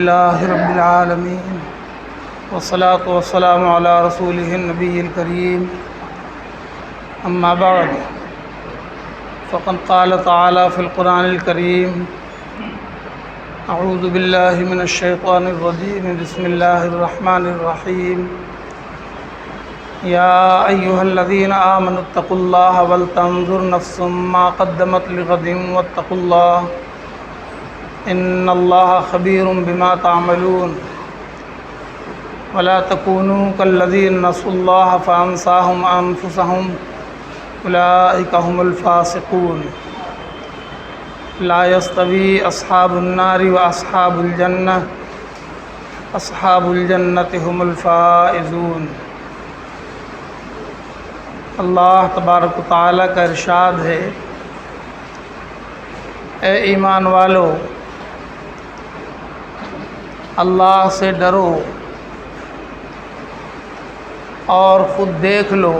اللہ رب العالمین والصلاة والسلام علی رسولہ النبی الکریم اما بعد فقد قال تعالی فی القرآن الکریم اعوذ باللہ من الشیطان الرجیم بسم اللہ الرحمن الرحیم یا ایہا الذین آمنوا اتقوا اللہ ولتنظر نفس ما قدمت لغد واتقوا اللہ ان اللہ خبیر بما تعملون ولا تکونوا کالذین نسوا اللہ فانساہم انفسہم اولئک هم الفاسقون لا یستوی اصحاب النار واصحاب الجنہ اصحاب الجنۃ هم الفائزون۔ اللہ تبارک و تعالیٰ کا ارشاد ہے، اے ایمان والو، اللہ سے ڈرو اور خود دیکھ لو،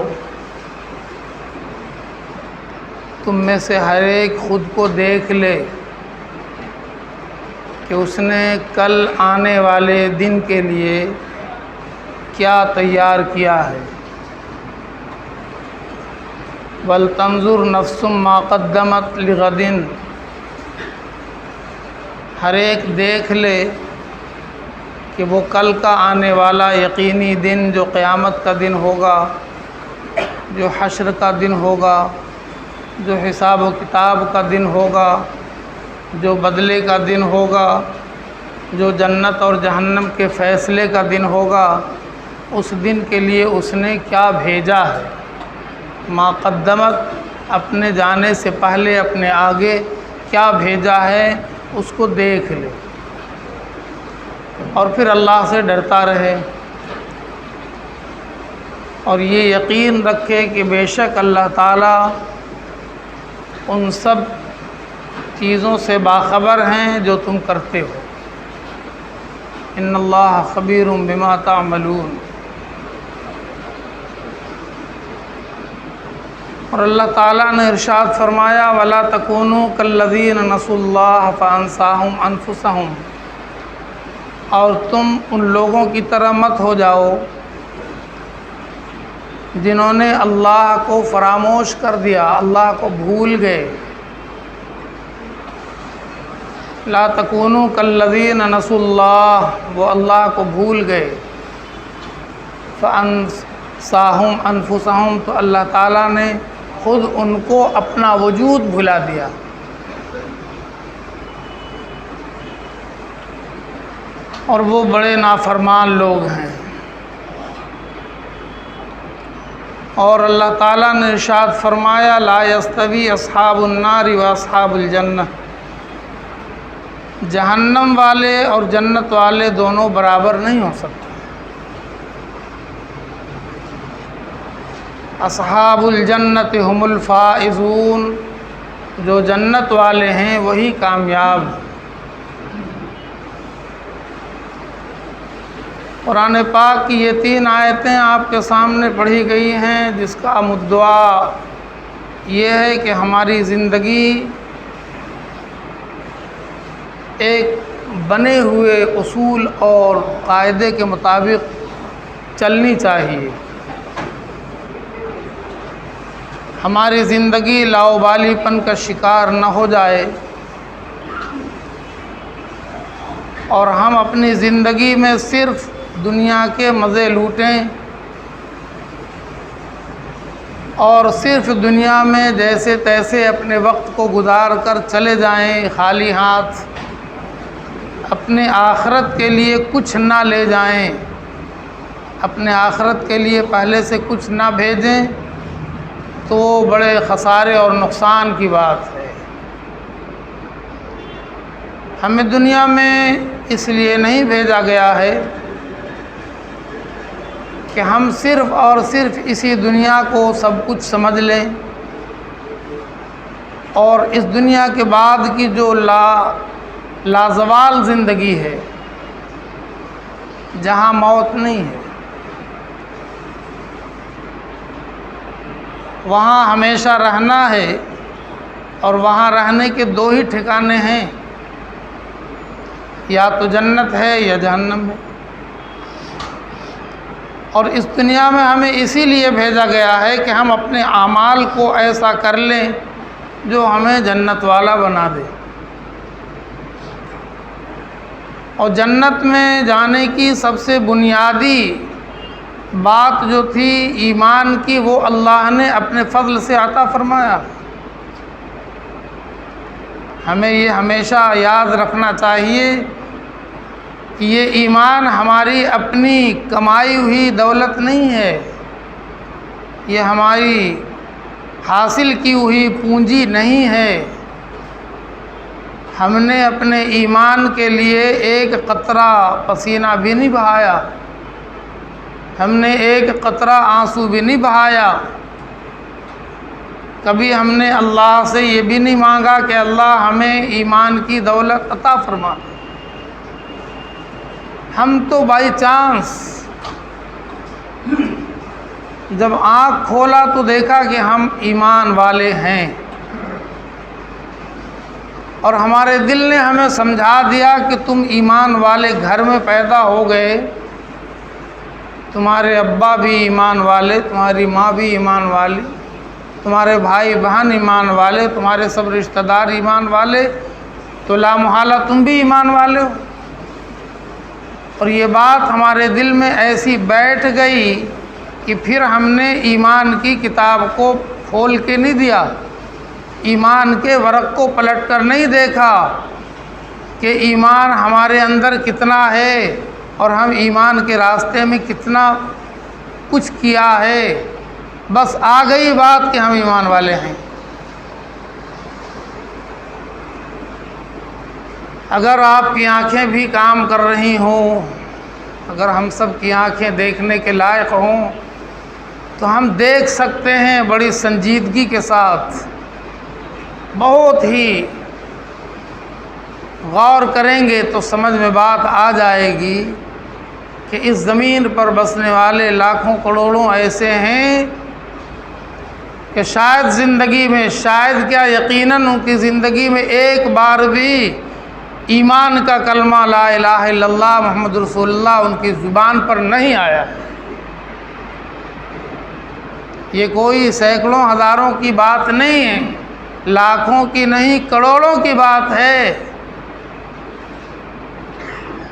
تم میں سے ہر ایک خود کو دیکھ لے کہ اس نے کل آنے والے دن کے لیے کیا تیار کیا ہے۔ وَلْتَنْظُرْ نَفْسٌ مَا قَدَّمَتْ لِغَدٍ، ہر ایک دیکھ لے کہ وہ کل کا آنے والا یقینی دن جو قیامت کا دن ہوگا، جو حشر کا دن ہوگا، جو حساب و کتاب کا دن ہوگا، جو بدلے کا دن ہوگا، جو جنت اور جہنم کے فیصلے کا دن ہوگا، اس دن کے لیے اس نے کیا بھیجا ہے۔ ما قدمت، اپنے جانے سے پہلے اپنے آگے کیا بھیجا ہے اس کو دیکھ لے اور پھر اللہ سے ڈرتا رہے، اور یہ یقین رکھے کہ بے شک اللہ تعالیٰ ان سب چیزوں سے باخبر ہیں جو تم کرتے ہو۔ ان اللہ خبیر بما تعملون۔ اور اللہ تعالیٰ نے ارشاد فرمایا، وَلَا تَكُونُوا كَالَّذِينَ نَسُوا اللَّهَ فَأَنسَاهُمْ أَنفُسَهُمْ، اور تم ان لوگوں کی طرح مت ہو جاؤ جنہوں نے اللہ کو فراموش کر دیا، اللہ کو بھول گئے۔ لا تکونوا کالذین نسوا اللہ، وہ اللہ کو بھول گئے۔ فانساہم انفسہم، تو اللہ تعالیٰ نے خود ان کو اپنا وجود بھلا دیا۔ اور وہ بڑے نافرمان لوگ ہیں۔ اور اللہ تعالیٰ نے ارشاد فرمایا، لا یستوی اصحاب النار واصحاب الجنہ، جہنم والے اور جنت والے دونوں برابر نہیں ہو سکتے۔ اصحاب الجنت هم الفائزون، جو جنت والے ہیں وہی کامیاب ہیں۔ قرآن پاک کی یہ 3 آیتیں آپ کے سامنے پڑھی گئی ہیں، جس کا مدعا یہ ہے کہ ہماری زندگی ایک بنے ہوئے اصول اور قاعدے کے مطابق چلنی چاہیے۔ ہماری زندگی لاؤبالی پن کا شکار نہ ہو جائے، اور ہم اپنی زندگی میں صرف دنیا کے مزے لوٹیں اور صرف دنیا میں جیسے تیسے اپنے وقت کو گزار کر چلے جائیں خالی ہاتھ، اپنے آخرت کے لیے کچھ نہ لے جائیں، اپنے آخرت کے لیے پہلے سے کچھ نہ بھیجیں، تو بڑے خسارے اور نقصان کی بات ہے۔ ہمیں دنیا میں اس لیے نہیں بھیجا گیا ہے کہ ہم صرف اور صرف اسی دنیا کو سب کچھ سمجھ لیں، اور اس دنیا کے بعد کی جو لازوال زندگی ہے، جہاں موت نہیں ہے، وہاں ہمیشہ رہنا ہے، اور وہاں رہنے کے 2 ہی ٹھکانے ہیں، یا تو جنت ہے یا جہنم ہے۔ اور اس دنیا میں ہمیں اسی لیے بھیجا گیا ہے کہ ہم اپنے اعمال کو ایسا کر لیں جو ہمیں جنت والا بنا دے۔ اور جنت میں جانے کی سب سے بنیادی بات جو تھی ایمان کی، وہ اللہ نے اپنے فضل سے عطا فرمایا۔ ہمیں یہ ہمیشہ یاد رکھنا چاہیے کہ یہ ایمان ہماری اپنی کمائی ہوئی دولت نہیں ہے، یہ ہماری حاصل کی ہوئی پونجی نہیں ہے۔ ہم نے اپنے ایمان کے لیے ایک قطرہ پسینہ بھی نہیں بہایا، ہم نے ایک قطرہ آنسو بھی نہیں بہایا۔ کبھی ہم نے اللہ سے یہ بھی نہیں مانگا کہ اللہ ہمیں ایمان کی دولت عطا فرما۔ ہم تو بائی چانس جب آنکھ کھولا تو دیکھا کہ ہم ایمان والے ہیں، اور ہمارے دل نے ہمیں سمجھا دیا کہ تم ایمان والے گھر میں پیدا ہو گئے، تمہارے ابا بھی ایمان والے، تمہاری ماں بھی ایمان والی، تمہارے بھائی بہن ایمان والے، تمہارے سب رشتہ دار ایمان والے، تو لا محالہ تم بھی ایمان والے ہو۔ اور یہ بات ہمارے دل میں ایسی بیٹھ گئی کہ پھر ہم نے ایمان کی کتاب کو کھول کے نہیں دیا، ایمان کے ورق کو پلٹ کر نہیں دیکھا کہ ایمان ہمارے اندر کتنا ہے اور ہم ایمان کے راستے میں کتنا کچھ کیا ہے۔ بس آ گئی بات کہ ہم ایمان والے ہیں۔ اگر آپ کی آنکھیں بھی کام کر رہی ہوں، اگر ہم سب کی آنکھیں دیکھنے کے لائق ہوں، تو ہم دیکھ سکتے ہیں بڑی سنجیدگی کے ساتھ، بہت ہی غور کریں گے تو سمجھ میں بات آ جائے گی کہ اس زمین پر بسنے والے لاکھوں کروڑوں ایسے ہیں کہ شاید زندگی میں، شاید کیا یقیناً ان کی زندگی میں ایک بار بھی ایمان کا کلمہ لا الہ الا اللہ محمد رسول اللہ ان کی زبان پر نہیں آیا۔ یہ کوئی سینکڑوں ہزاروں کی بات نہیں ہے، لاکھوں کی نہیں، کروڑوں کی بات ہے۔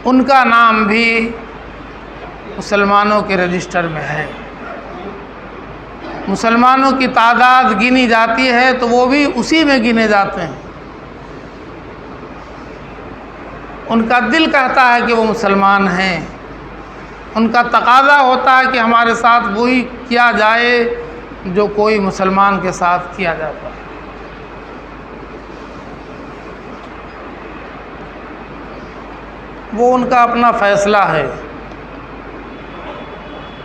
ان کا نام بھی مسلمانوں کے رجسٹر میں ہے، مسلمانوں کی تعداد گنی جاتی ہے تو وہ بھی اسی میں گنے جاتے ہیں۔ ان کا دل کہتا ہے کہ وہ مسلمان ہیں، ان کا تقاضا ہوتا ہے کہ ہمارے ساتھ وہی کیا جائے جو کوئی مسلمان کے ساتھ کیا جاتا ہے۔ وہ ان کا اپنا فیصلہ ہے۔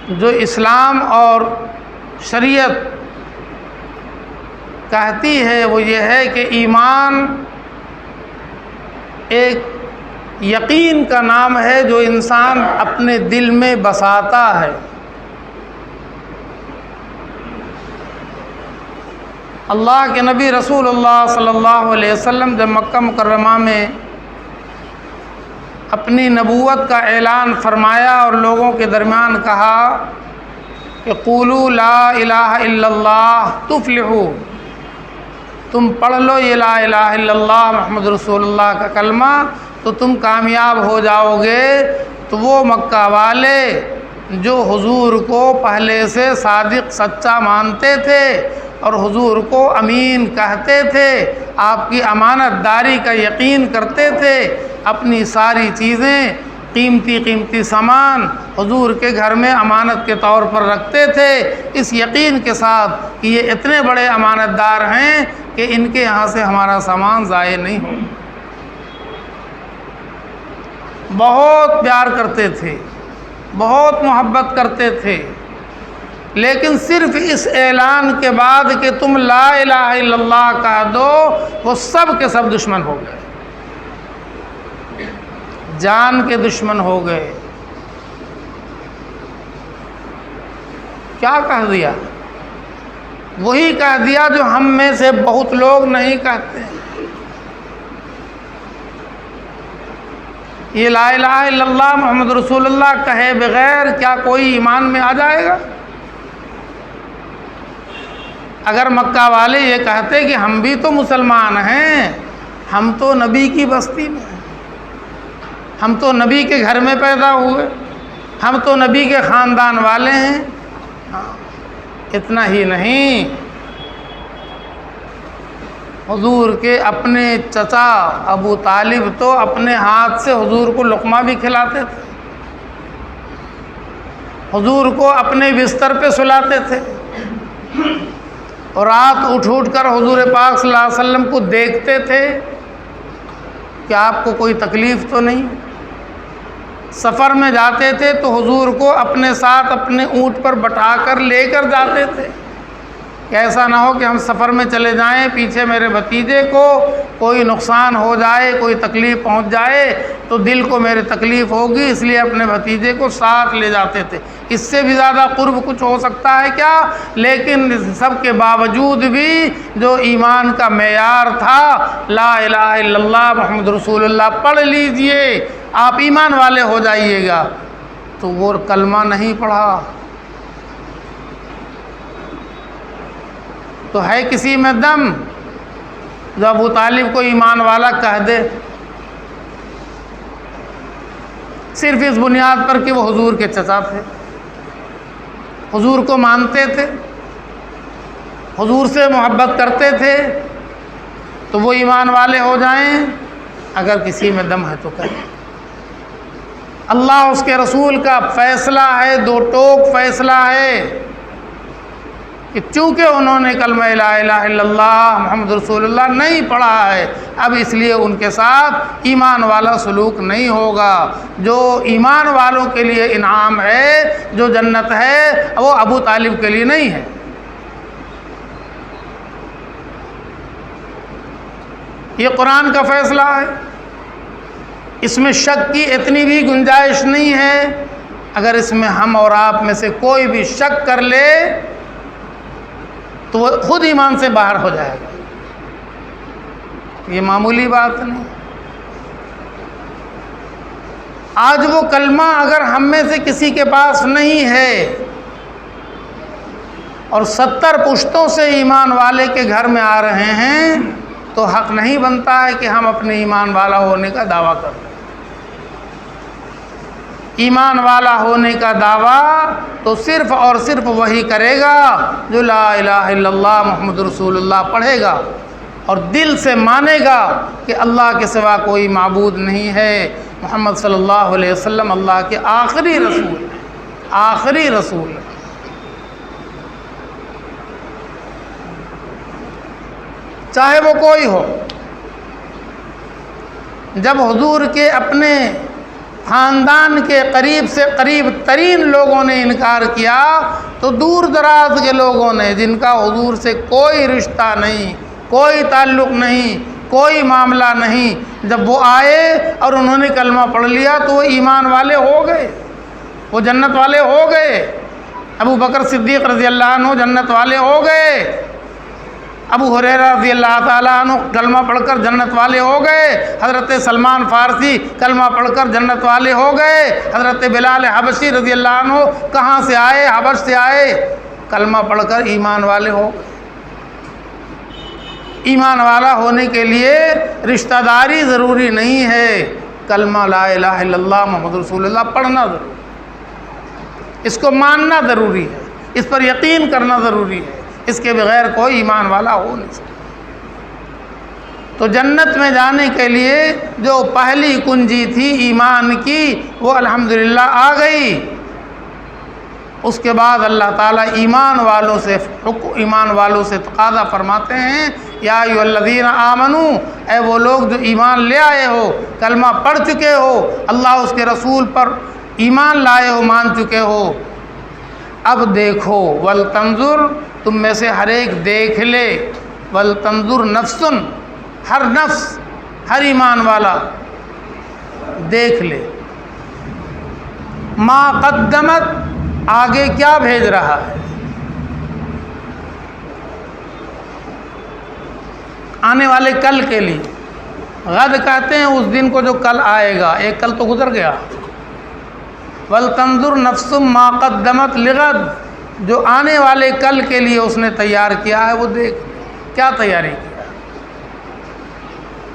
جو اسلام اور شریعت کہتی ہے وہ یہ ہے کہ ایمان ایک یقین کا نام ہے جو انسان اپنے دل میں بساتا ہے۔ اللہ کے نبی رسول اللہ صلی اللہ علیہ وسلم جب مکہ مکرمہ میں اپنی نبوت کا اعلان فرمایا اور لوگوں کے درمیان کہا کہ قولوا لا الہ الا اللہ تفلحوا، تم پڑھ لو یہ لا الہ الا اللہ محمد رسول اللہ کا کلمہ تو تم کامیاب ہو جاؤ گے۔ تو وہ مکہ والے جو حضور کو پہلے سے صادق سچا مانتے تھے اور حضور کو امین کہتے تھے، آپ کی امانت داری کا یقین کرتے تھے، اپنی ساری چیزیں، قیمتی قیمتی سامان حضور کے گھر میں امانت کے طور پر رکھتے تھے، اس یقین کے ساتھ کہ یہ اتنے بڑے امانت دار ہیں کہ ان کے یہاں سے ہمارا سامان ضائع نہیں ہو۔ بہت پیار کرتے تھے، بہت محبت کرتے تھے، لیکن صرف اس اعلان کے بعد کہ تم لا الہ الا اللہ کہہ دو، وہ سب کے سب دشمن ہو گئے، جان کے دشمن ہو گئے۔ کیا کہہ دیا؟ وہی کہہ دیا جو ہم میں سے بہت لوگ نہیں کہتے۔ یہ لا الہ الا اللہ محمد رسول اللہ کہے بغیر کیا کوئی ایمان میں آ جائے گا؟ اگر مکہ والے یہ کہتے کہ ہم بھی تو مسلمان ہیں، ہم تو نبی کی بستی میں ہیں، ہم تو نبی کے گھر میں پیدا ہوئے، ہم تو نبی کے خاندان والے ہیں، اتنا ہی نہیں، حضور کے اپنے چچا ابو طالب تو اپنے ہاتھ سے حضور کو لقمہ بھی کھلاتے تھے، حضور کو اپنے بستر پہ سلاتے تھے، اور رات اٹھ کر حضور پاک صلی اللہ علیہ وسلم کو دیکھتے تھے کہ آپ کو کوئی تکلیف تو نہیں۔ سفر میں جاتے تھے تو حضور کو اپنے ساتھ اپنے اونٹ پر بٹھا کر لے کر جاتے تھے کہ ایسا نہ ہو کہ ہم سفر میں چلے جائیں، پیچھے میرے بھتیجے کو کوئی نقصان ہو جائے، کوئی تکلیف پہنچ جائے تو دل کو میرے تکلیف ہوگی، اس لیے اپنے بھتیجے کو ساتھ لے جاتے تھے۔ اس سے بھی زیادہ قرب کچھ ہو سکتا ہے کیا؟ لیکن سب کے باوجود بھی جو ایمان کا معیار تھا، لا الہ الا اللہ محمد رسول اللہ پڑھ لیجئے آپ ایمان والے ہو جائیے گا، تو وہ کلمہ نہیں پڑھا تو ہے کسی میں دم جو ابو طالب کو ایمان والا کہہ دے، صرف اس بنیاد پر کہ وہ حضور کے چچا تھے، حضور کو مانتے تھے، حضور سے محبت کرتے تھے، تو وہ ایمان والے ہو جائیں؟ اگر کسی میں دم ہے تو کہیں۔ اللہ اس کے رسول کا فیصلہ ہے، دو ٹوک فیصلہ ہے کہ چونکہ انہوں نے کلمہ لا الہ الا اللہ محمد رسول اللہ نہیں پڑھا ہے، اب اس لیے ان کے ساتھ ایمان والا سلوک نہیں ہوگا۔ جو ایمان والوں کے لیے انعام ہے، جو جنت ہے، وہ ابو طالب کے لیے نہیں ہے۔ یہ قرآن کا فیصلہ ہے، اس میں شک کی اتنی بھی گنجائش نہیں ہے۔ اگر اس میں ہم اور آپ میں سے کوئی بھی شک کر لے تو وہ خود ایمان سے باہر ہو جائے گا، یہ معمولی بات نہیں۔ آج وہ کلمہ اگر ہم میں سے کسی کے پاس نہیں ہے اور 70 پشتوں سے ایمان والے کے گھر میں آ رہے ہیں، تو حق نہیں بنتا ہے کہ ہم اپنے ایمان والا ہونے کا دعویٰ کریں۔ ایمان والا ہونے کا دعویٰ تو صرف اور صرف وہی کرے گا جو لا الہ الا اللہ محمد رسول اللہ پڑھے گا اور دل سے مانے گا کہ اللہ کے سوا کوئی معبود نہیں ہے، محمد صلی اللہ علیہ وسلم اللہ کے آخری رسول ہیں، آخری رسول ہیں۔ چاہے وہ کوئی ہو۔ جب حضور کے اپنے خاندان کے قریب سے قریب ترین لوگوں نے انکار کیا، تو دور دراز کے لوگوں نے جن کا حضور سے کوئی رشتہ نہیں، کوئی تعلق نہیں، کوئی معاملہ نہیں، جب وہ آئے اور انہوں نے کلمہ پڑھ لیا تو وہ ایمان والے ہو گئے، وہ جنت والے ہو گئے۔ ابو بکر صدیق رضی اللہ عنہ جنت والے ہو گئے، ابو ہریرہ رضی اللہ تعالیٰ عنہ کلمہ پڑھ کر جنت والے ہو گئے، حضرت سلمان فارسی کلمہ پڑھ کر جنت والے ہو گئے، حضرت بلال حبشی رضی اللہ عنہ کہاں سے آئے؟ حبش سے آئے، کلمہ پڑھ کر ایمان والے ہو گئے۔ ایمان والا ہونے کے لیے رشتہ داری ضروری نہیں ہے، کلمہ لا الہ الا اللہ محمد رسول اللہ پڑھنا ضروری ہے، اس کو ماننا ضروری ہے، اس پر یقین کرنا ضروری ہے، اس کے بغیر کوئی ایمان والا ہو نہیں سکتا۔ تو جنت میں جانے کے لیے جو پہلی کنجی تھی ایمان کی، وہ الحمدللہ آ گئی۔ اس کے بعد اللہ تعالیٰ ایمان والوں سے تقاضا فرماتے ہیں، یا ایھا الذین آمنو، اے وہ لوگ جو ایمان لے آئے ہو، کلمہ پڑھ چکے ہو، اللہ اس کے رسول پر ایمان لائے ہو، مان چکے ہو، اب دیکھو، ولتنظر، تم میں سے ہر ایک دیکھ لے، ولتنظر نفس، ہر نفس، ہر ایمان والا دیکھ لے، ما قدمت، آگے کیا بھیج رہا ہے، آنے والے کل کے لیے، غد کہتے ہیں اس دن کو جو کل آئے گا، ایک کل تو گزر گیا۔ وَلْتَنْظُرْ نَفْسٌ مَا قَدَّمَتْ لِغَدٍ، جو آنے والے کل کے لیے اس نے تیار کیا ہے وہ دیکھ کیا تیاری کیا۔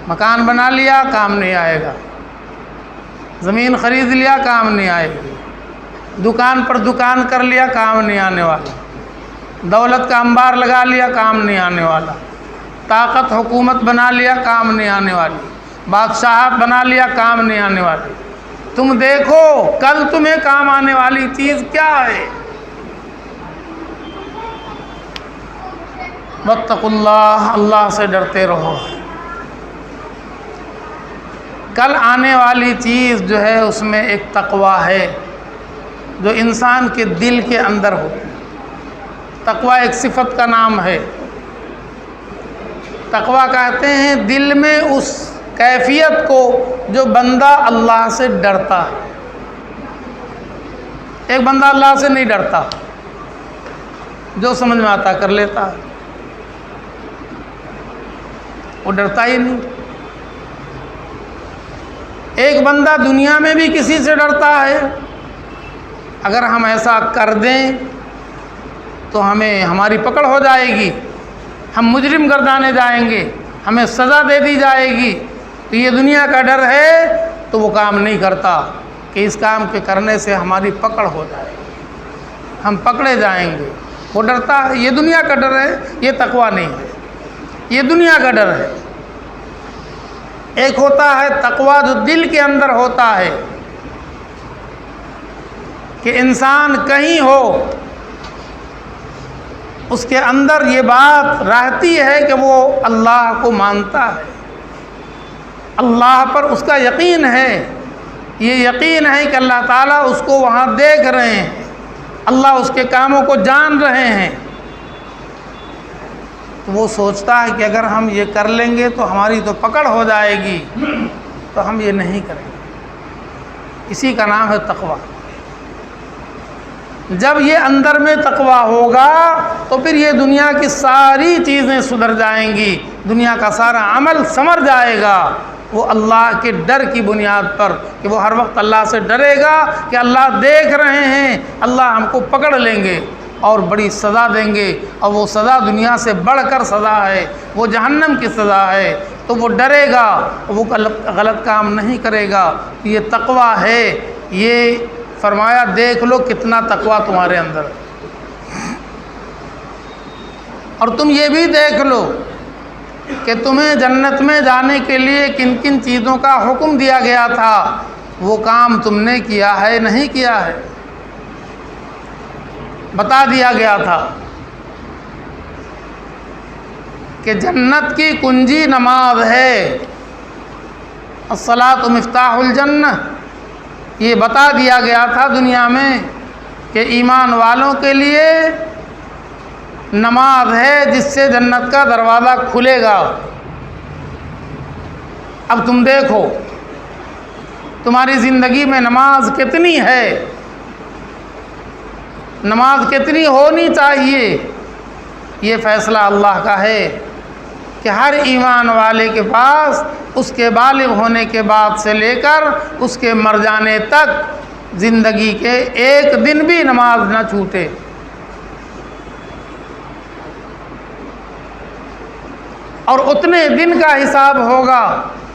مکان بنا لیا، کام نہیں آئے گا۔ زمین خرید لیا، کام نہیں آئے گی۔ دکان پر دکان کر لیا، کام نہیں آنے والا۔ دولت کا انبار لگا لیا، کام نہیں آنے والا۔ طاقت حکومت بنا لیا، کام نہیں آنے والی۔ بادشاہت بنا لیا، کام نہیں آنے والی۔ تم دیکھو کل تمہیں کام آنے والی چیز کیا ہے۔ واتقوا اللہ، اللہ سے ڈرتے رہو۔ کل آنے والی چیز جو ہے اس میں ایک تقوی ہے جو انسان کے دل کے اندر ہو۔ تقوی ایک صفت کا نام ہے۔ تقوی کہتے ہیں دل میں اس کیفیت کو جو بندہ اللہ سے ڈرتا ہے۔ ایک بندہ اللہ سے نہیں ڈرتا، جو سمجھ میں آتا کر لیتا ہے، وہ ڈرتا ہی نہیں۔ ایک بندہ دنیا میں بھی کسی سے ڈرتا ہے، اگر ہم ایسا کر دیں تو ہماری پکڑ ہو جائے گی، ہم مجرم گردانے جائیں گے، ہمیں سزا دے دی جائے گی، تو یہ دنیا کا ڈر ہے، تو وہ کام نہیں کرتا کہ اس کام کے کرنے سے ہماری پکڑ ہو جائے، ہم پکڑے جائیں گے۔ وہ ڈرتا ہے، یہ دنیا کا ڈر ہے، یہ تقویٰ نہیں ہے، یہ دنیا کا ڈر ہے۔ ایک ہوتا ہے تقویٰ جو دل کے اندر ہوتا ہے، کہ انسان کہیں ہو اس کے اندر یہ بات رہتی ہے کہ وہ اللہ کو مانتا ہے، اللہ پر اس کا یقین ہے، یہ یقین ہے کہ اللہ تعالیٰ اس کو وہاں دیکھ رہے ہیں، اللہ اس کے کاموں کو جان رہے ہیں، تو وہ سوچتا ہے کہ اگر ہم یہ کر لیں گے تو ہماری تو پکڑ ہو جائے گی، تو ہم یہ نہیں کریں گے۔ اسی کا نام ہے تقویٰ۔ جب یہ اندر میں تقویٰ ہوگا تو پھر یہ دنیا کی ساری چیزیں سدھر جائیں گی، دنیا کا سارا عمل سنور جائے گا، وہ اللہ کے ڈر کی بنیاد پر، کہ وہ ہر وقت اللہ سے ڈرے گا کہ اللہ دیکھ رہے ہیں، اللہ ہم کو پکڑ لیں گے اور بڑی سزا دیں گے، اور وہ سزا دنیا سے بڑھ کر سزا ہے، وہ جہنم کی سزا ہے، تو وہ ڈرے گا، وہ غلط کام نہیں کرے گا۔ یہ تقویٰ ہے۔ یہ فرمایا دیکھ لو کتنا تقویٰ تمہارے اندر ہے، اور تم یہ بھی دیکھ لو کہ تمہیں جنت میں جانے کے لیے کن کن چیزوں کا حکم دیا گیا تھا، وہ کام تم نے کیا ہے نہیں کیا ہے، بتا دیا گیا تھا کہ جنت کی کنجی نماز ہے، الصلاۃ مفتاح الجنہ، یہ بتا دیا گیا تھا دنیا میں کہ ایمان والوں کے لیے نماز ہے جس سے جنت کا دروازہ کھلے گا۔ اب تم دیکھو تمہاری زندگی میں نماز کتنی ہے، نماز کتنی ہونی چاہیے، یہ فیصلہ اللہ کا ہے کہ ہر ایمان والے کے پاس اس کے بالغ ہونے کے بعد سے لے کر اس کے مر جانے تک زندگی کے ایک دن بھی نماز نہ چھوٹے۔ اور اتنے دن کا حساب ہوگا،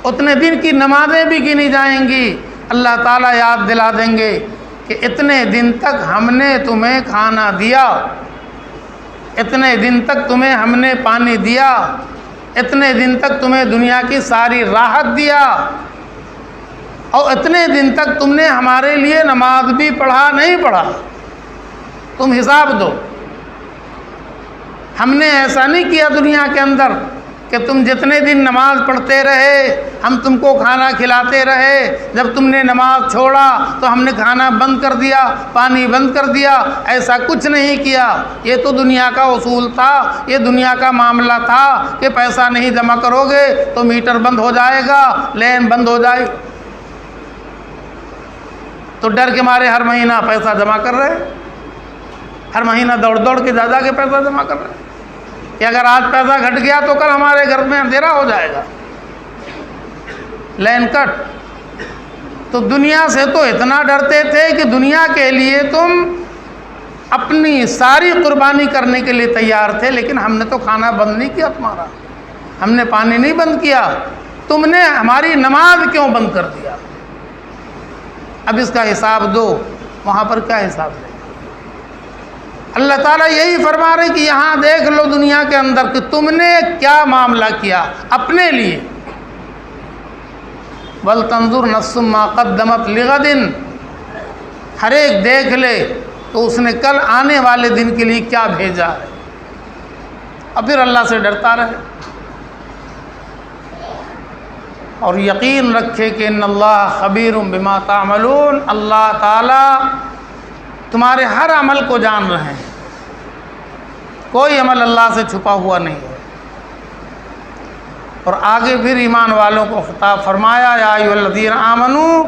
اتنے دن کی نمازیں بھی گنی جائیں گی، اللہ تعالیٰ یاد دلا دیں گے کہ اتنے دن تک ہم نے تمہیں کھانا دیا، اتنے دن تک تمہیں ہم نے پانی دیا، اتنے دن تک تمہیں دنیا کی ساری راحت دیا، اور اتنے دن تک تم نے ہمارے لیے نماز بھی پڑھا نہیں پڑھا، تم حساب دو۔ ہم نے ایسا نہیں کیا دنیا کے اندر کہ تم جتنے دن نماز پڑھتے رہے ہم تم کو کھانا کھلاتے رہے، جب تم نے نماز چھوڑا تو ہم نے کھانا بند کر دیا، پانی بند کر دیا، ایسا کچھ نہیں کیا۔ یہ تو دنیا کا اصول تھا، یہ دنیا کا معاملہ تھا کہ پیسہ نہیں جمع کرو گے تو میٹر بند ہو جائے گا، لین بند ہو جائے گا، تو ڈر کے مارے ہر مہینہ پیسہ جمع کر رہے، ہر مہینہ دوڑ دوڑ کے جا کے پیسہ جمع کر رہے کہ اگر آج پیسہ گھٹ گیا تو کل ہمارے گھر میں اندھیرا ہو جائے گا۔ لین کٹ. تو دنیا سے تو اتنا ڈرتے تھے کہ دنیا کے لیے تم اپنی ساری قربانی کرنے کے لیے تیار تھے، لیکن ہم نے تو کھانا بند نہیں کیا تمہارا، ہم نے پانی نہیں بند کیا، تم نے ہماری نماز کیوں بند کر دیا؟ اب اس کا حساب دو. وہاں پر کیا حساب دے؟ اللہ تعالیٰ یہی فرما رہے کہ یہاں دیکھ لو دنیا کے اندر کہ تم نے کیا معاملہ کیا اپنے لیے. وَلْتَنْظُرْ نَفْسٌ مَا قَدَّمَتْ لِغَدٍ. ہر ایک دیکھ لے تو اس نے کل آنے والے دن کے لیے کیا بھیجا ہے، اور پھر اللہ سے ڈرتا رہے اور یقین رکھے کہ ان اللہ خبیر بما تعملون. اللہ تعالیٰ تمہارے ہر عمل کو جان رہے ہیں، کوئی عمل اللہ سے چھپا ہوا نہیں ہے. اور آگے پھر ایمان والوں کو خطاب فرمایا، یا ایھا الذین آمنوا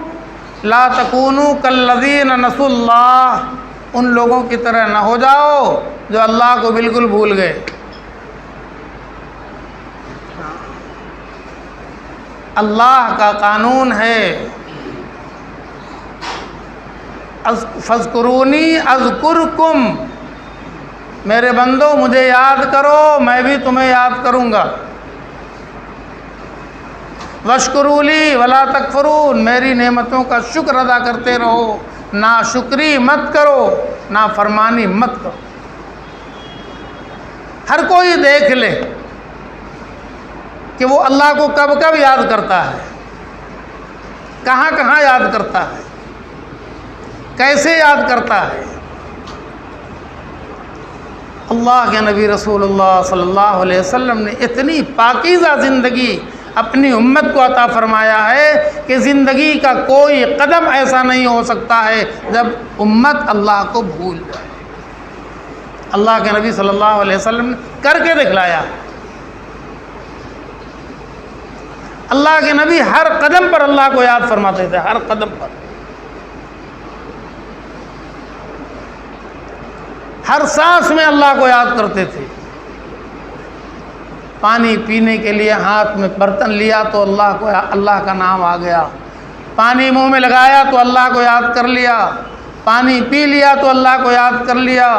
لا تکونوا کالذین نسوا اللہ. ان لوگوں کی طرح نہ ہو جاؤ جو اللہ کو بالکل بھول گئے. اللہ کا قانون ہے فَاذْكُرُونِي أَذْكُرْكُمْ. میرے بندو مجھے یاد کرو، میں بھی تمہیں یاد کروں گا. وَاشْكُرُوا لِي وَلَا تَكْفُرُونَ. میری نعمتوں کا شکر ادا کرتے رہو، ناشکری مت کرو، نافرمانی مت کرو. ہر کوئی دیکھ لے کہ وہ اللہ کو کب کب یاد کرتا ہے، کہاں کہاں یاد کرتا ہے، کیسے یاد کرتا ہے. اللہ کے نبی رسول اللہ صلی اللہ علیہ وسلم نے اتنی پاکیزہ زندگی اپنی امت کو عطا فرمایا ہے کہ زندگی کا کوئی قدم ایسا نہیں ہو سکتا ہے جب امت اللہ کو بھول جائے. اللہ کے نبی صلی اللہ علیہ وسلم نے کر کے دکھلایا. اللہ کے نبی ہر قدم پر اللہ کو یاد فرماتے تھے، ہر قدم پر، ہر سانس میں اللہ کو یاد کرتے تھے. پانی پینے کے لیے ہاتھ میں برتن لیا تو اللہ کا نام آ گیا. پانی منہ میں لگایا تو اللہ کو یاد کر لیا. پانی پی لیا تو اللہ کو یاد کر لیا.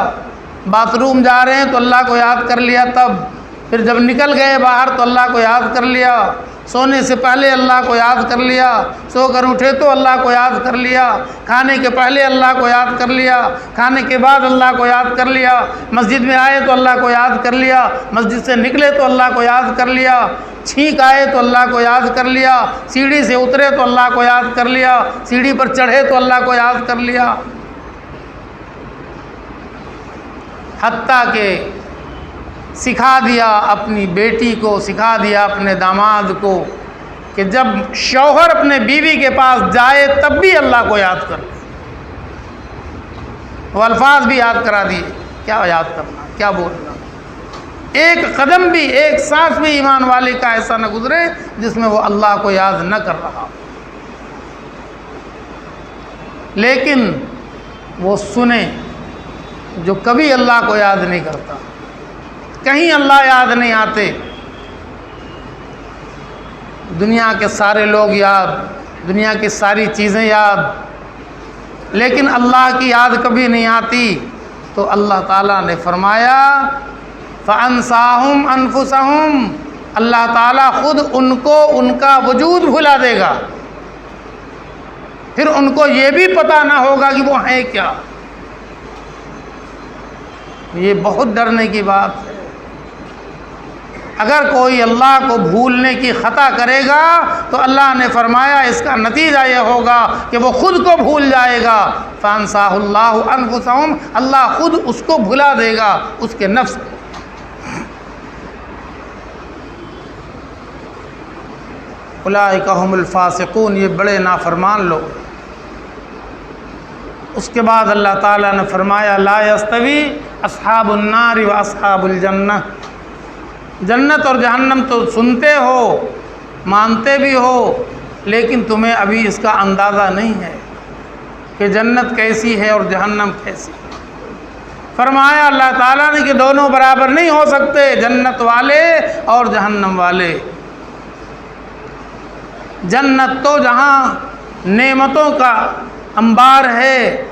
باتھ روم جا رہے ہیں تو اللہ کو یاد کر لیا. تب پھر جب نکل گئے باہر تو اللہ کو یاد کر لیا. سونے سے پہلے اللہ کو یاد کر لیا. سو کر اٹھے تو اللہ کو یاد کر لیا. کھانے کے پہلے اللہ کو یاد کر لیا. کھانے کے بعد اللہ کو یاد کر لیا. مسجد میں آئے تو اللہ کو یاد کر لیا. مسجد سے نکلے تو اللہ کو یاد کر لیا. چھینک آئے تو اللہ کو یاد کر لیا. سیڑھی سے اترے تو اللہ کو یاد کر لیا. سیڑھی پر چڑھے تو اللہ کو یاد کر لیا. حتیٰ کہ سکھا دیا اپنی بیٹی کو، سکھا دیا اپنے داماد کو کہ جب شوہر اپنے بیوی کے پاس جائے تب بھی اللہ کو یاد کر لے. وہ الفاظ بھی یاد کرا دیے. کیا یاد کرنا، کیا بولنا. ایک قدم بھی، ایک سانس بھی ایمان والے کا ایسا نہ گزرے جس میں وہ اللہ کو یاد نہ کر رہا. لیکن وہ سنیں جو کبھی اللہ کو یاد نہیں کرتا. کہیں اللہ یاد نہیں آتے. دنیا کے سارے لوگ یاد، دنیا کی ساری چیزیں یاد، لیکن اللہ کی یاد کبھی نہیں آتی. تو اللہ تعالیٰ نے فرمایا فَأَنْسَاهُمْ أَنفُسَهُمْ. اللہ تعالیٰ خود ان کو ان کا وجود بھلا دے گا. پھر ان کو یہ بھی پتہ نہ ہوگا کہ وہ ہیں کیا. یہ بہت ڈرنے کی بات ہے. اگر کوئی اللہ کو بھولنے کی خطا کرے گا تو اللہ نے فرمایا اس کا نتیجہ یہ ہوگا کہ وہ خود کو بھول جائے گا. فَأَنْسَاهُ اللَّهُ أَنفُسَهُمْ. اللہ خود اس کو بھلا دے گا، اس کے نفس کو. اولئک هم الفاسقون. یہ بڑے نافرمان لوگ. اس کے بعد اللہ تعالیٰ نے فرمایا لا یستوی اصحاب النار و اصحاب الجنہ. جنت اور جہنم تو سنتے ہو، مانتے بھی ہو، لیکن تمہیں ابھی اس کا اندازہ نہیں ہے کہ جنت کیسی ہے اور جہنم کیسی. فرمایا اللہ تعالیٰ نے کہ دونوں برابر نہیں ہو سکتے، جنت والے اور جہنم والے. جنت تو جہاں نعمتوں کا انبار ہے،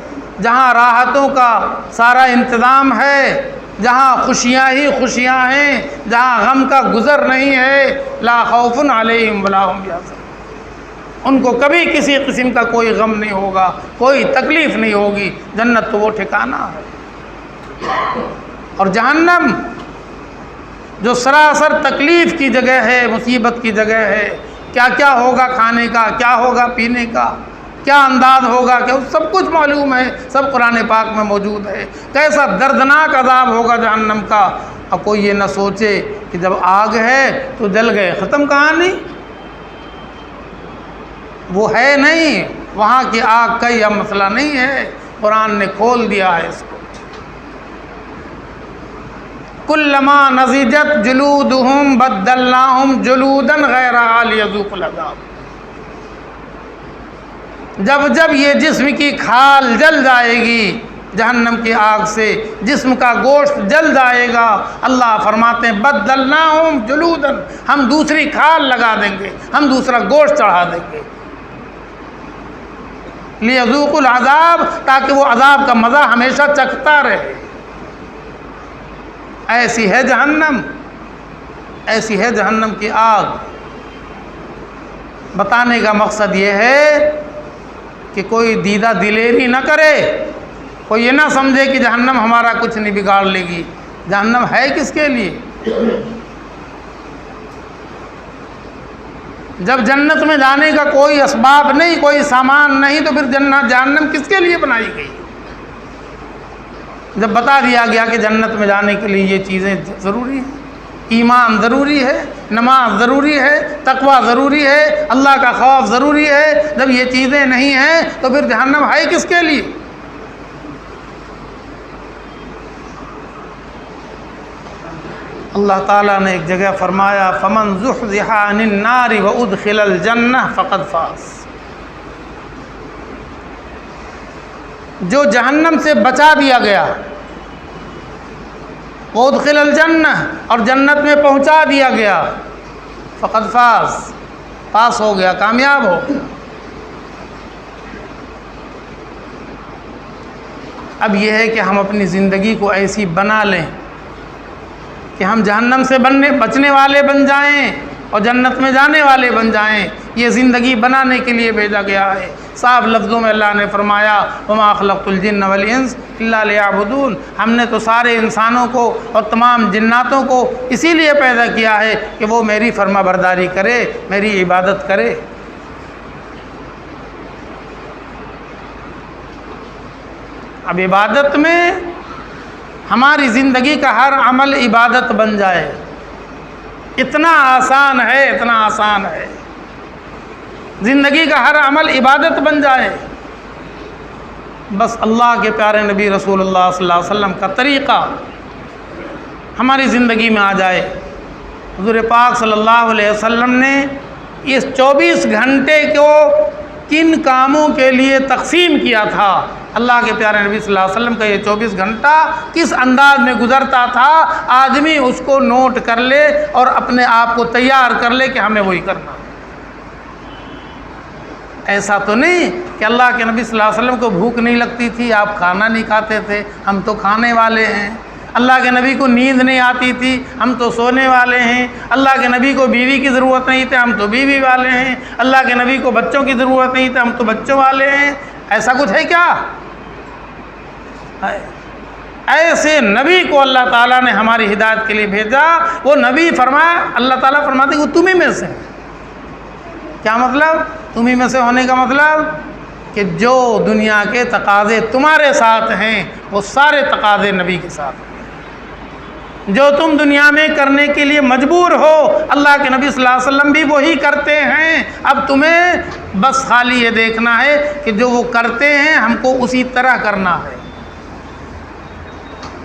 جہاں راحتوں کا سارا انتظام ہے، جہاں خوشیاں ہی خوشیاں ہیں، جہاں غم کا گزر نہیں ہے، لا خوف علیہم ولا هم یحزنون، ان کو کبھی کسی قسم کا کوئی غم نہیں ہوگا، کوئی تکلیف نہیں ہوگی۔ جنت تو وہ ٹھکانہ ہے۔ اور جہنم جو سراسر تکلیف کی جگہ ہے، مصیبت کی جگہ ہے، کیا کیا ہوگا کھانے کا، کیا ہوگا پینے کا، کیا انداز ہوگا، کیا سب کچھ معلوم ہے، سب قرآن پاک میں موجود ہے۔ کیسا دردناک عذاب ہوگا جہنم کا۔ اب کوئی یہ نہ سوچے کہ جب آگ ہے تو جل گئے، ختم کہانی، وہ ہے نہیں، وہاں کی آگ کا یہ مسئلہ نہیں ہے، قرآن نے کھول دیا ہے اس کو۔ کلما نضجت جلودہم بدلناہم جلودا غیرہا لیذوقوا العذاب، جب جب یہ جسم کی کھال جل جائے گی جہنم کی آگ سے، جسم کا گوشت جل جائے گا، اللہ فرماتے ہیں بدلناہم جلودا، ہم دوسری کھال لگا دیں گے، ہم دوسرا گوشت چڑھا دیں گے، لیذوقوا العذاب، تاکہ وہ عذاب کا مزہ ہمیشہ چکھتا رہے۔ ایسی ہے جہنم، ایسی ہے جہنم کی آگ۔ بتانے کا مقصد یہ ہے کہ کوئی دیدہ دلیری نہ کرے، کوئی یہ نہ سمجھے کہ جہنم ہمارا کچھ نہیں بگاڑ لے گی۔ جہنم ہے کس کے لیے؟ جب جنت میں جانے کا کوئی اسباب نہیں، کوئی سامان نہیں، تو پھر جہنم کس کے لیے بنائی گئی؟ جب بتا دیا گیا کہ جنت میں جانے کے لیے یہ چیزیں ضروری ہیں، ایمان ضروری ہے، نماز ضروری ہے، تقوی ضروری ہے، اللہ کا خوف ضروری ہے، جب یہ چیزیں نہیں ہیں تو پھر جہنم ہے کس کے لیے؟ اللہ تعالیٰ نے ایک جگہ فرمایا فَمَنْ زُحْزِحَ عَنِ النَّارِ وَأُدْخِلَ الْجَنَّةَ فَقَدْ فَازَ، جو جہنم سے بچا دیا گیا، وَأُدْخِلَ الْجَنَّةَ، اور جنت میں پہنچا دیا گیا، فَقَدْ فَازَ، پاس ہو گیا، کامیاب ہو گیا۔ اب یہ ہے کہ ہم اپنی زندگی کو ایسی بنا لیں کہ ہم جہنم سے بچنے والے بن جائیں اور جنت میں جانے والے بن جائیں۔ یہ زندگی بنانے کے لیے بھیجا گیا ہے۔ صاف لفظوں میں اللہ نے فرمایا وَمَا خَلَقْتُ الْجِنَّ وَالْإِنسَ إِلَّا لِيَعْبُدُونَ، ہم نے تو سارے انسانوں کو اور تمام جناتوں کو اسی لیے پیدا کیا ہے کہ وہ میری فرما برداری کرے، میری عبادت کرے۔ اب عبادت میں ہماری زندگی کا ہر عمل عبادت بن جائے، اتنا آسان ہے، اتنا آسان ہے، زندگی کا ہر عمل عبادت بن جائے، بس اللہ کے پیارے نبی رسول اللہ صلی اللہ علیہ وسلم کا طریقہ ہماری زندگی میں آ جائے۔ حضور پاک صلی اللہ علیہ وسلم نے اس 24 گھنٹے کو کن کاموں کے لیے تقسیم کیا تھا، اللہ کے پیارے نبی صلی اللہ علیہ وسلم کا یہ 24 گھنٹہ کس انداز میں گزرتا تھا، آدمی اس کو نوٹ کر لے اور اپنے آپ کو تیار کر لے کہ ہمیں وہی کرنا ہے۔ ایسا تو نہیں کہ اللہ کے نبی صلی اللہ علیہ وسلم کو بھوک نہیں لگتی تھی، آپ کھانا نہیں کھاتے تھے، ہم تو کھانے والے ہیں۔ اللہ کے نبی کو نیند نہیں آتی تھی، ہم تو سونے والے ہیں۔ اللہ کے نبی کو بیوی کی ضرورت نہیں تھی، ہم تو بیوی والے ہیں۔ اللہ کے نبی کو بچوں کی ضرورت نہیں تھی، ہم تو بچوں والے ہیں۔ ایسا کچھ ہے کیا؟ ایسے نبی کو اللہ تعالیٰ نے ہماری ہدایت کے لیے بھیجا۔ وہ نبی فرمایا، اللہ تعالیٰ فرماتے کہ وہ تمہیں میں سے ہے۔ کیا مطلب؟ تمہیں میں سے ہونے کا مطلب کہ جو دنیا کے تقاضے تمہارے ساتھ ہیں وہ سارے تقاضے نبی کے ساتھ ہیں۔ جو تم دنیا میں کرنے کے لیے مجبور ہو، اللہ کے نبی صلی اللہ علیہ وسلم بھی وہی کرتے ہیں۔ اب تمہیں بس خالی یہ دیکھنا ہے کہ جو وہ کرتے ہیں ہم کو اسی طرح کرنا ہے۔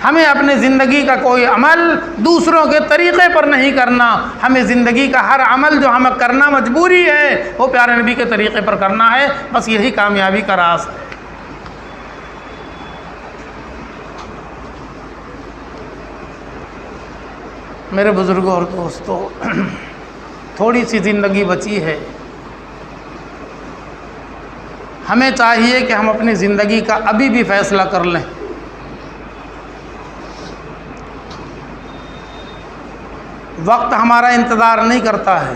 ہمیں اپنے زندگی کا کوئی عمل دوسروں کے طریقے پر نہیں کرنا، ہمیں زندگی کا ہر عمل جو ہمیں کرنا مجبوری ہے وہ پیارے نبی کے طریقے پر کرنا ہے۔ بس یہی کامیابی کا راز ہے۔ میرے بزرگوں اور دوستوں، تھوڑی سی زندگی بچی ہے، ہمیں چاہیے کہ ہم اپنی زندگی کا ابھی بھی فیصلہ کر لیں۔ وقت ہمارا انتظار نہیں کرتا ہے،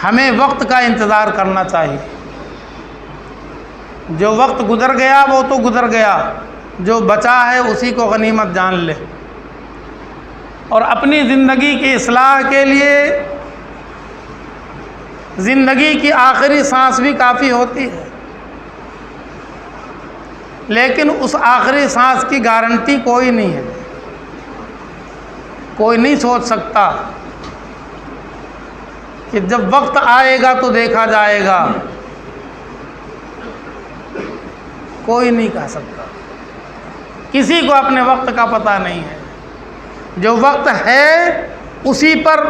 ہمیں وقت کا انتظار کرنا چاہیے۔ جو وقت گزر گیا وہ تو گزر گیا، جو بچا ہے اسی کو غنیمت جان لے، اور اپنی زندگی کی اصلاح کے لیے زندگی کی آخری سانس بھی کافی ہوتی ہے، لیکن اس آخری سانس کی گارنٹی کوئی نہیں ہے۔ کوئی نہیں سوچ سکتا کہ جب وقت آئے گا تو دیکھا جائے گا، کوئی نہیں کہہ سکتا، کسی کو اپنے وقت کا پتہ نہیں ہے۔ جو وقت ہے اسی پر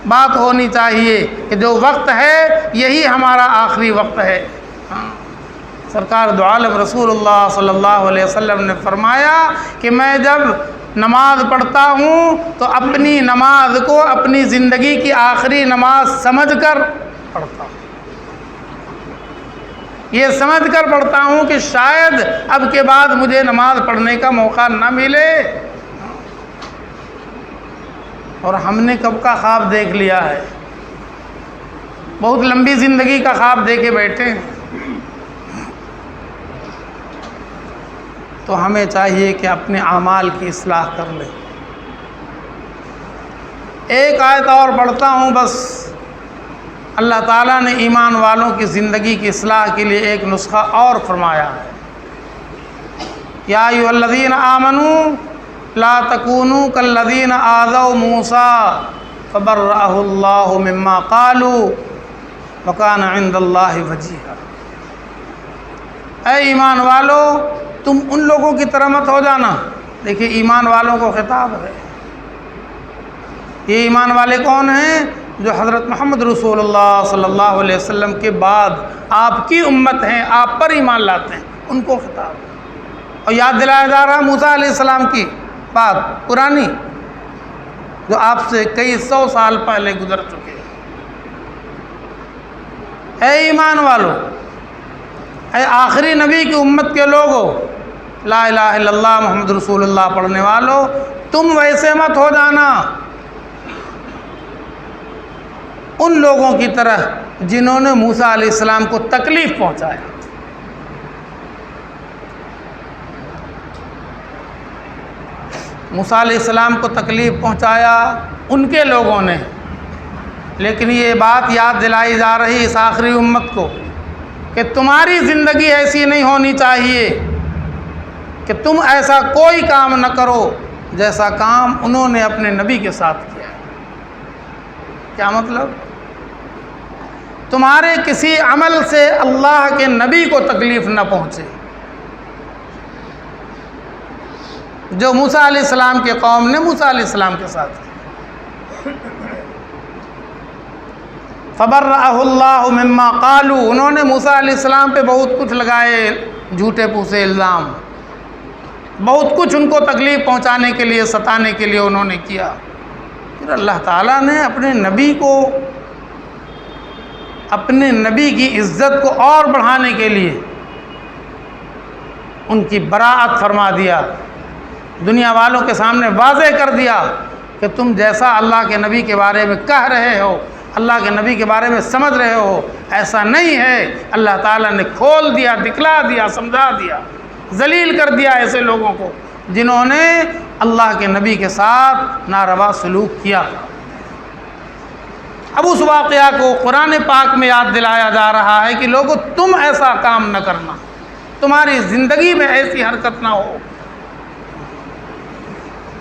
بات ہونی چاہیے کہ جو وقت ہے یہی ہمارا آخری وقت ہے۔ سرکار دو عالم رسول اللہ صلی اللہ علیہ وسلم نے فرمایا کہ میں جب نماز پڑھتا ہوں تو اپنی نماز کو اپنی زندگی کی آخری نماز سمجھ کر پڑھتا ہوں، یہ سمجھ کر پڑھتا ہوں کہ شاید اب کے بعد مجھے نماز پڑھنے کا موقع نہ ملے۔ اور ہم نے کب کا خواب دیکھ لیا ہے، بہت لمبی زندگی کا خواب دیکھے بیٹھے ہیں۔ تو ہمیں چاہیے کہ اپنے اعمال کی اصلاح کر لیں۔ ایک آیت اور پڑھتا ہوں بس۔ اللہ تعالیٰ نے ایمان والوں کی زندگی کی اصلاح کے لیے ایک نسخہ اور فرمایا ہے۔ یا ایھا الذین آمنوا لا تکونوا کالذین آذوا موسیٰ فبرأہ اللہ مما قالوا وکان عند اللہ وجیہا۔ اے ایمان والو، تم ان لوگوں کی طرح مت ہو جانا۔ دیکھیے ایمان والوں کو خطاب ہے۔ یہ ایمان والے کون ہیں؟ جو حضرت محمد رسول اللہ صلی اللہ علیہ وسلم کے بعد آپ کی امت ہیں، آپ پر ایمان لاتے ہیں، ان کو خطاب ہے۔ اور یاد دلایا جا رہا موسیٰ علیہ السلام کی بات پرانی، جو آپ سے کئی سو سال پہلے گزر چکے ہیں۔ اے ایمان والو، اے آخری نبی کی امت کے لوگوں، لا الہ الا اللہ محمد رسول اللہ پڑھنے والوں، تم ویسے مت ہو جانا ان لوگوں کی طرح جنہوں نے موسیٰ علیہ السلام کو تکلیف پہنچایا۔ موسیٰ علیہ السلام کو تکلیف پہنچایا ان کے لوگوں نے، لیکن یہ بات یاد دلائی جا رہی اس آخری امت کو کہ تمہاری زندگی ایسی نہیں ہونی چاہیے کہ تم ایسا کوئی کام نہ کرو جیسا کام انہوں نے اپنے نبی کے ساتھ کیا۔ کیا مطلب؟ تمہارے کسی عمل سے اللہ کے نبی کو تکلیف نہ پہنچے، جو موسیٰ علیہ السلام کے قوم نے موسیٰ علیہ السلام کے ساتھ کیا۔ فبرأہ اللہ مما قالوا، انہوں نے موسیٰ علیہ السلام پہ بہت کچھ لگائے، جھوٹے پوسے الزام، بہت کچھ ان کو تکلیف پہنچانے کے لیے، ستانے کے لیے انہوں نے کیا۔ پھر اللہ تعالیٰ نے اپنے نبی کو، اپنے نبی کی عزت کو اور بڑھانے کے لیے ان کی براءت فرما دیا، دنیا والوں کے سامنے واضح کر دیا کہ تم جیسا اللہ کے نبی کے بارے میں کہہ رہے ہو، اللہ کے نبی کے بارے میں سمجھ رہے ہو، ایسا نہیں ہے۔ اللہ تعالیٰ نے کھول دیا، دکھلا دیا، سمجھا دیا، ذلیل کر دیا ایسے لوگوں کو جنہوں نے اللہ کے نبی کے ساتھ ناروا سلوک کیا۔ اب اس واقعہ کو قرآن پاک میں یاد دلایا جا رہا ہے کہ لوگوں تم ایسا کام نہ کرنا، تمہاری زندگی میں ایسی حرکت نہ ہو۔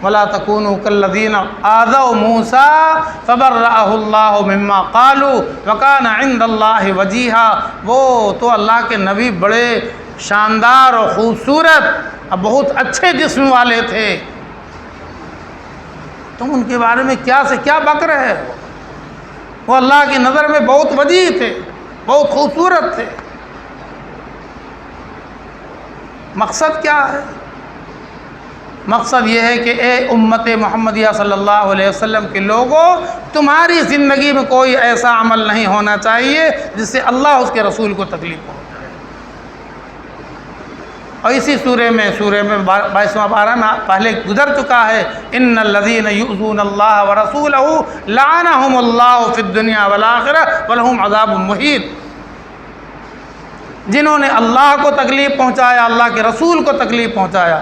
وَلَا تَكُونُوا كَالَّذِينَ آذَوْا مُوسَىٰ فَبَرَّأَهُ اللَّهُ مِمَّا قَالُوا وَكَانَ عِندَ اللَّهِ وَجِيهًا۔ وہ تو اللہ کے نبی بڑے شاندار اور خوبصورت اور بہت اچھے جسم والے تھے، تم ان کے بارے میں کیا سے کیا بک رہے ہو؟ وہ اللہ کی نظر میں بہت وجیح تھے، بہت خوبصورت تھے۔ مقصد کیا ہے؟ مقصد یہ ہے کہ اے امت محمدیہ صلی اللہ علیہ وسلم کے لوگوں، تمہاری زندگی میں کوئی ایسا عمل نہیں ہونا چاہیے جس سے اللہ اس کے رسول کو تکلیف پہنچائے۔ اور اسی سورہ میں 22واں پارہ میں پہلے گزر چکا ہے، ان الذین یؤذون اللہ ورسولہ لعنہم اللہ فی الدنیا والآخرہ ولہم عذاب مہین۔ جنہوں نے اللہ کو تکلیف پہنچایا، اللہ کے رسول کو تکلیف پہنچایا،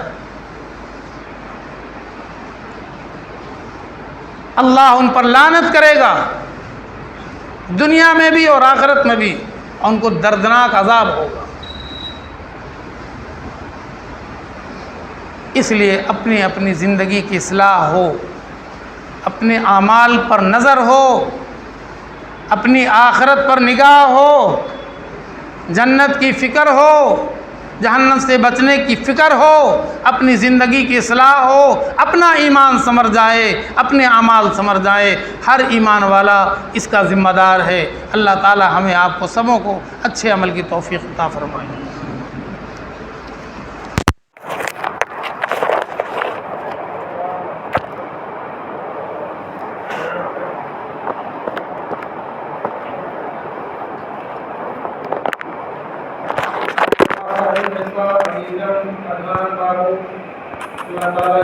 اللہ ان پر لعنت کرے گا دنیا میں بھی اور آخرت میں بھی، اور ان کو دردناک عذاب ہوگا۔ اس لیے اپنی اپنی زندگی کی اصلاح ہو، اپنے اعمال پر نظر ہو، اپنی آخرت پر نگاہ ہو، جنت کی فکر ہو، جہنم سے بچنے کی فکر ہو، اپنی زندگی کی اصلاح ہو، اپنا ایمان سنور جائے، اپنے اعمال سنور جائے۔ ہر ایمان والا اس کا ذمہ دار ہے۔ اللہ تعالی ہمیں آپ کو سبوں کو اچھے عمل کی توفیق عطا فرمائے۔ اللہ تعالیٰ